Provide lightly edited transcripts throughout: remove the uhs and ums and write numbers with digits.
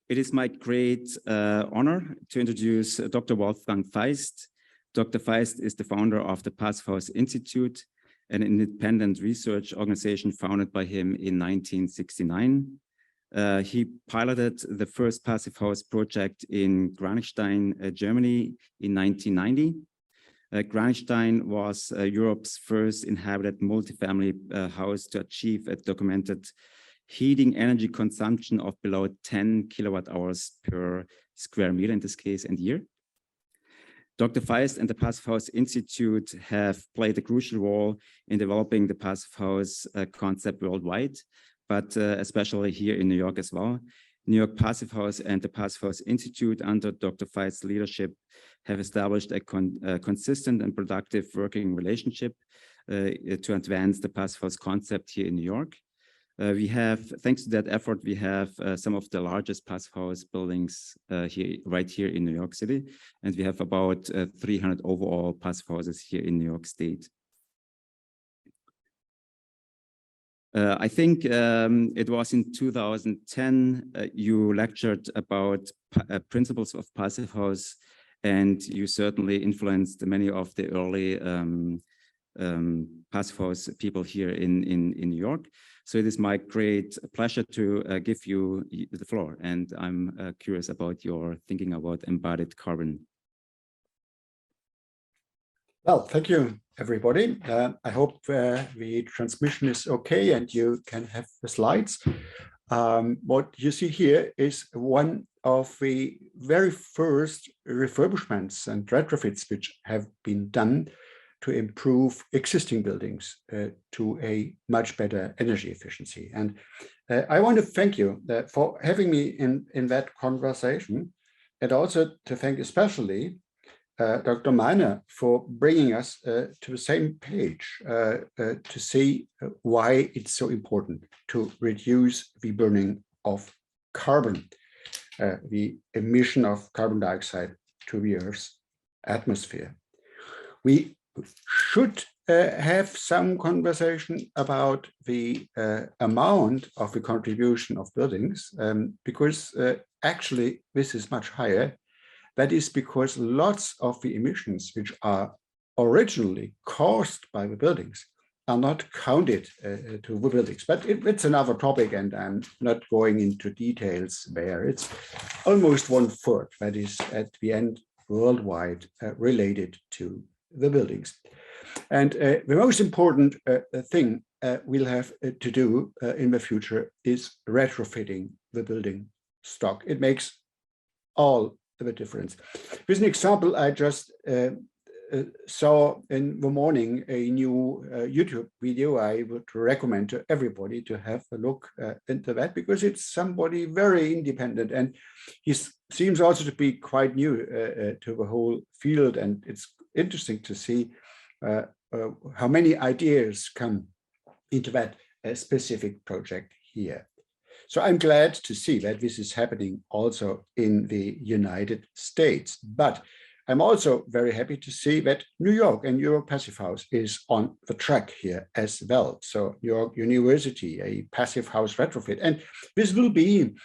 It is my great honor to introduce Dr. Wolfgang Feist. Dr. Feist is the founder of the Passive House Institute, an independent research organization founded by him in 1969. He piloted the first Passive House project in Kranichstein, Germany in 1990. Kranichstein was Europe's first inhabited multifamily house to achieve a documented heating energy consumption of below 10 kilowatt hours per square meter in this case and year. Dr. Feist and the Passive House Institute have played a crucial role in developing the Passive House concept worldwide, but especially here in New York as well. New York Passive House and the Passive House Institute under Dr. Feist's leadership have established a consistent and productive working relationship to advance the Passive House concept here in New York. We have, thanks to that effort, we have some of the largest Passive House buildings right here in New York City, and we have about 300 overall Passive Houses here in New York State. I think it was in 2010 you lectured about principles of Passive House, and you certainly influenced many of the early Passive House people here in New York. So it is my great pleasure to give you the floor, and I'm curious about your thinking about embodied carbon. Well, thank you, everybody. I hope the transmission is okay and you can have the slides. What you see here is one of the very first refurbishments and retrofits which have been done to improve existing buildings to a much better energy efficiency. And I want to thank you for having me in that conversation, and also to thank especially Dr. Meiner for bringing us to the same page to see why it's so important to reduce the burning of carbon, the emission of carbon dioxide to the Earth's atmosphere. We should have some conversation about the amount of the contribution of buildings, because actually this is much higher. That is because lots of the emissions which are originally caused by the buildings are not counted to the buildings. But it's another topic, and I'm not going into details there. It's almost 1/4 that is at the end worldwide related to the buildings. And the most important thing we'll have to do in the future is retrofitting the building stock. It makes all the difference. With an example, I just saw in the morning a new YouTube video. I would recommend to everybody to have a look into that, because it's somebody very independent, and he seems also to be quite new to the whole field, and it's interesting to see how many ideas come into that specific project here. So I'm glad to see that this is happening also in the United States. But I'm also very happy to see that New York and New York Passive House is on the track here as well. So New York University, a Passive House retrofit. And this will be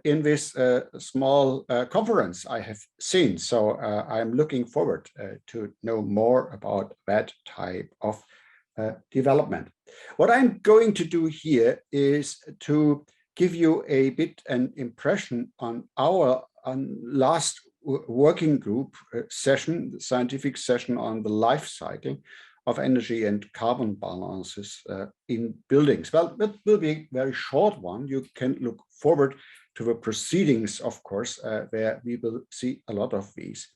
in this small conference I have seen. So I'm looking forward to know more about that type of development. What I'm going to do here is to give you a bit an impression on our last working group session, the scientific session on the life cycle of energy and carbon balances in buildings. Well, that will be a very short one. You can look forward to the proceedings, of course, where we will see a lot of these.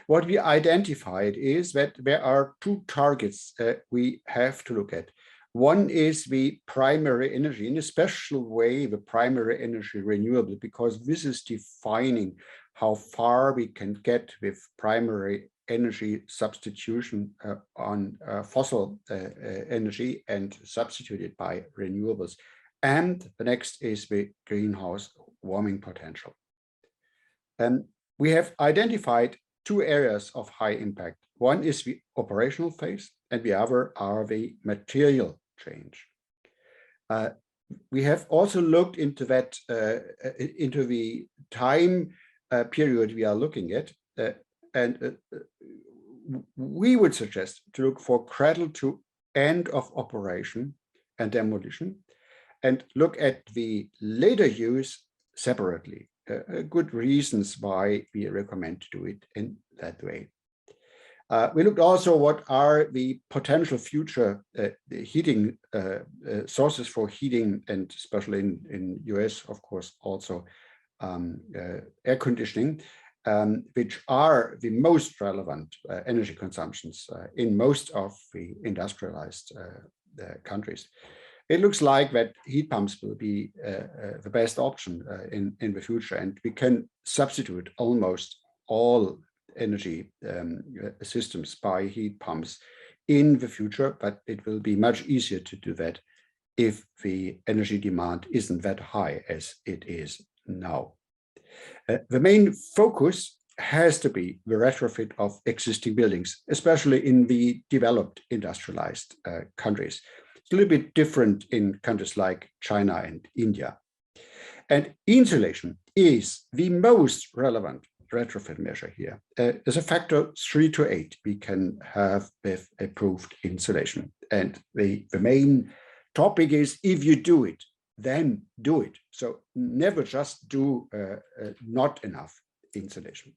What we identified is that there are two targets we have to look at. One is the primary energy, in a special way, the primary energy renewable, because this is defining how far we can get with primary energy substitution on fossil energy and substituted by renewables. And the next is the greenhouse warming potential. We have identified two areas of high impact. One is the operational phase, and the other are the material change. we have also looked into that, into the time period we are looking at, and we would suggest to look for cradle to end of operation and demolition, and look at the later use separately. Good reasons why we recommend to do it in that way. We looked also what are the potential future heating sources for heating, and especially in US, of course, also air conditioning, which are the most relevant energy consumptions in most of the industrialized countries. It looks like that heat pumps will be the best option in the future, and we can substitute almost all energy systems by heat pumps in the future, but it will be much easier to do that if the energy demand isn't that high as it is now. The main focus has to be the retrofit of existing buildings, especially in the developed industrialized countries. It's a little bit different in countries like China and India. And insulation is the most relevant retrofit measure here. As a factor 3 to 8, we can have with approved insulation. And the main topic is, if you do it, then do it. So never just do not enough insulation.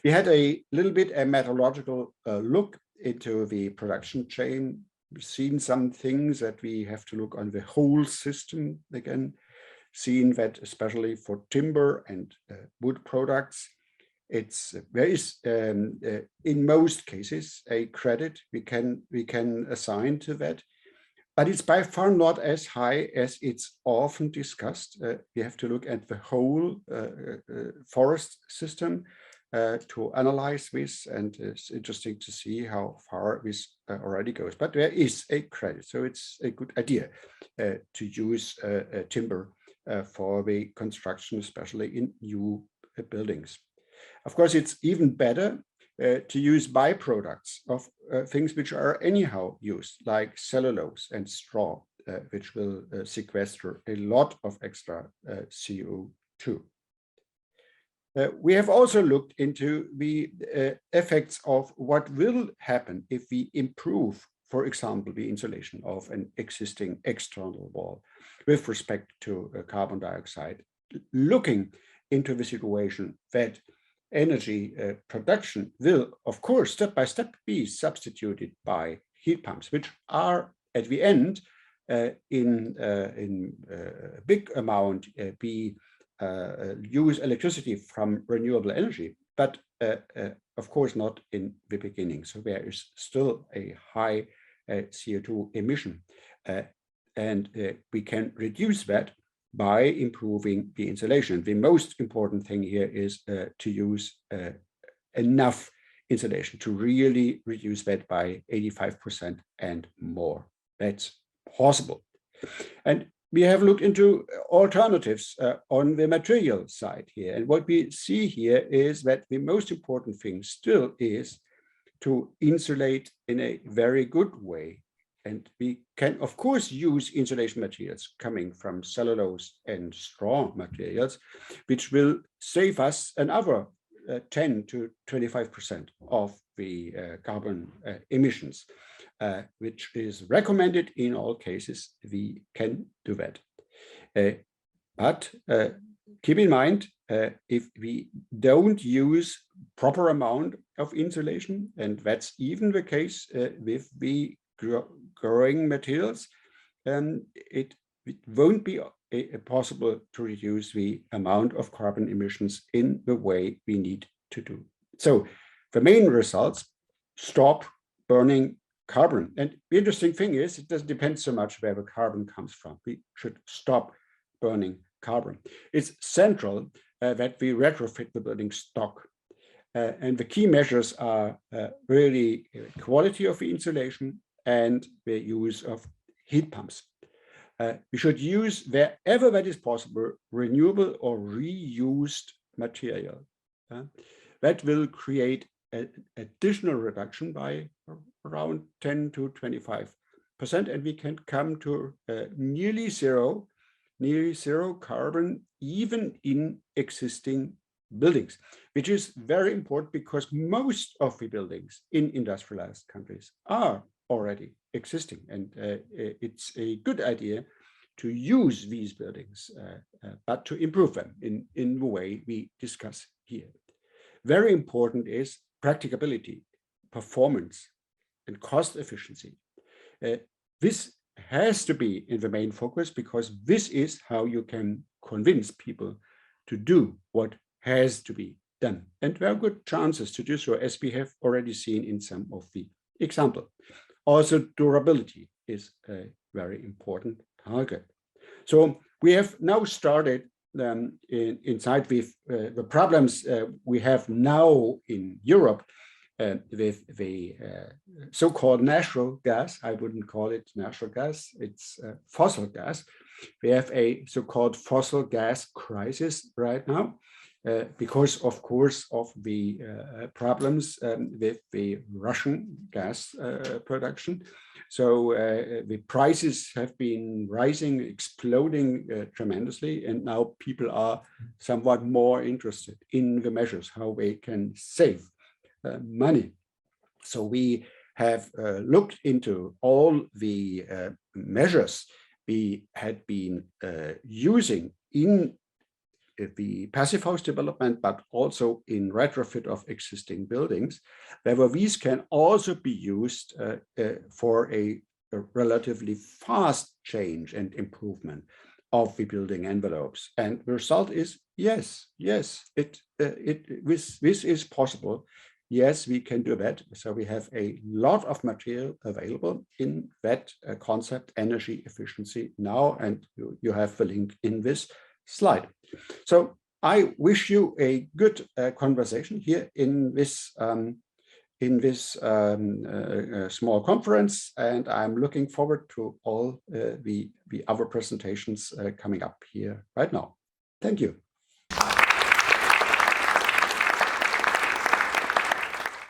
We had a little bit a methodological look into the production chain. We've seen some things that we have to look on the whole system again, seen that especially for timber and wood products, there is in most cases a credit we can assign to that, but it's by far not as high as it's often discussed. We have to look at the whole forest system to analyze this, and it's interesting to see how far this already goes. But there is a credit, so it's a good idea to use timber for the construction, especially in new buildings. Of course, it's even better to use byproducts of things which are anyhow used, like cellulose and straw, which will sequester a lot of extra CO2. We have also looked into the effects of what will happen if we improve, for example, the insulation of an existing external wall with respect to carbon dioxide, looking into the situation that energy production will, of course, step by step be substituted by heat pumps, which are at the end in a big amount use electricity from renewable energy, but of course not in the beginning. So there is still a high CO2 emission, and we can reduce that by improving the insulation. The most important thing here is to use enough insulation to really reduce that by 85% and more. That's possible. And we have looked into alternatives on the material side here. And what we see here is that the most important thing still is to insulate in a very good way. And we can, of course, use insulation materials coming from cellulose and straw materials, which will save us another 10 to 25% of the carbon emissions, which is recommended in all cases. We can do that. But keep in mind, if we don't use proper amount of insulation, and that's even the case with the growing materials, it won't be possible to reduce the amount of carbon emissions in the way we need to do. So the main results: stop burning carbon. And the interesting thing is, it doesn't depend so much where the carbon comes from. We should stop burning carbon. It's central that we retrofit the building stock. And the key measures are really quality of the insulation and the use of heat pumps. We should use, wherever that is possible, renewable or reused material. That will create an additional reduction by around 10 to 25%, and we can come to nearly zero nearly zero carbon even in existing buildings, which is very important because most of the buildings in industrialized countries are already existing. And it's a good idea to use these buildings, but to improve them in the way we discuss here. Very important is practicability, performance, and cost efficiency. This has to be in the main focus because this is how you can convince people to do what has to be done. And there are good chances to do so, as we have already seen in some of the examples. Also, durability is a very important target. So we have now started inside with the problems we have now in Europe with the so-called natural gas. I wouldn't call it natural gas, it's fossil gas. We have a so-called fossil gas crisis right now because, of course, of the problems with the Russian gas production. So the prices have been rising, exploding tremendously, and now people are somewhat more interested in the measures, how they can save money. So we have looked into all the measures we had been using in the passive house development, but also in retrofit of existing buildings, where these can also be used for a relatively fast change and improvement of the building envelopes. And the result is yes, this is possible. Yes, we can do that. So we have a lot of material available in that concept, energy efficiency now, and you have the link in this slide. So I wish you a good conversation here in this small conference, and I'm looking forward to all the other presentations coming up here right now. Thank you.